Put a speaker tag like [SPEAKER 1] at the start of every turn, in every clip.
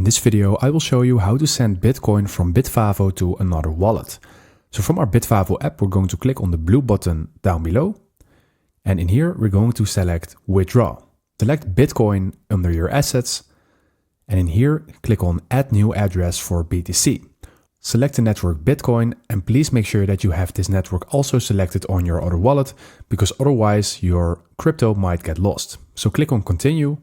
[SPEAKER 1] this video, I will show you how to send Bitcoin from Bitvavo to another wallet. So from our Bitvavo app, we're going to click on the blue button down below. And in here, we're going to select Withdraw. Select Bitcoin under your assets. And in here, click on Add New Address for BTC. Select the network Bitcoin and please make sure that you have this network also selected on your other wallet because otherwise your crypto might get lost. So click on Continue.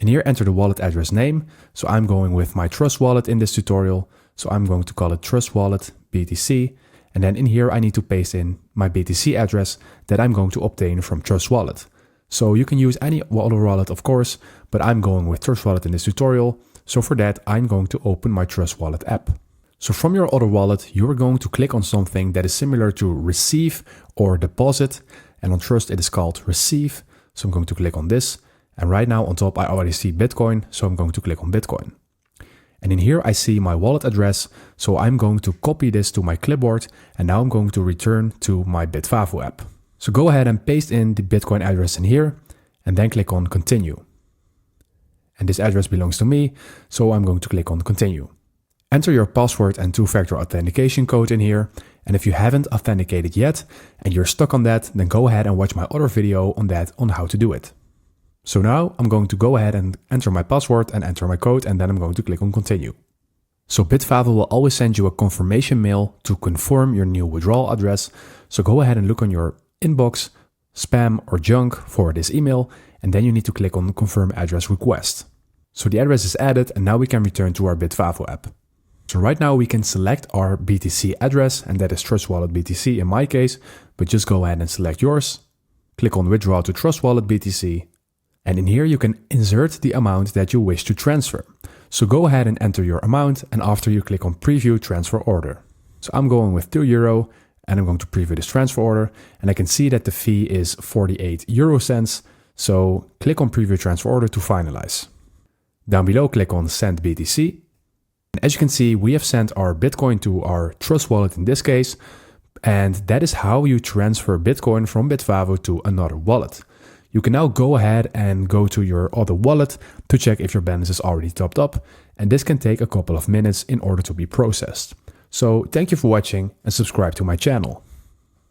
[SPEAKER 1] And here enter the wallet address name. So I'm going with my Trust wallet in this tutorial. So I'm going to call it Trust Wallet BTC. And then in here I need to paste in my BTC address that I'm going to obtain from Trust Wallet. So you can use any other wallet of course, but I'm going with Trust Wallet in this tutorial. So for that I'm going to open my Trust Wallet app. So from your other wallet, you are going to click on something that is similar to receive or deposit. And on Trust it is called receive. So I'm going to click on this. And right now on top, I already see Bitcoin. So I'm going to click on Bitcoin. And in here, I see my wallet address. So I'm going to copy this to my clipboard. And now I'm going to return to my Bitvavo app. So go ahead and paste in the Bitcoin address in here and then click on Continue. And this address belongs to me. So I'm going to click on Continue. Enter your password and two-factor authentication code in here. And if you haven't authenticated yet and you're stuck on that, then go ahead and watch my other video on that on how to do it. So now I'm going to go ahead and enter my password and enter my code and then I'm going to click on Continue. So Bitvavo will always send you a confirmation mail to confirm your new withdrawal address. So go ahead and look on your inbox, spam or junk for this email and then you need to click on Confirm Address Request. So the address is added and now we can return to our Bitvavo app. So right now we can select our BTC address and that is Trust Wallet BTC in my case, but just go ahead and select yours. Click on Withdraw to Trust Wallet BTC. And in here you can insert the amount that you wish to transfer. So go ahead and enter your amount and after you click on Preview Transfer Order. So I'm going with €2 and I'm going to preview this transfer order and I can see that the fee is 48 euro cents. So click on Preview Transfer Order to finalize. Down below click on Send BTC. And as you can see, we have sent our Bitcoin to our Trust wallet in this case. And that is how you transfer Bitcoin from Bitvavo to another wallet. You can now go ahead and go to your other wallet to check if your balance is already topped up. And this can take a couple of minutes in order to be processed. So thank you for watching and subscribe to my channel.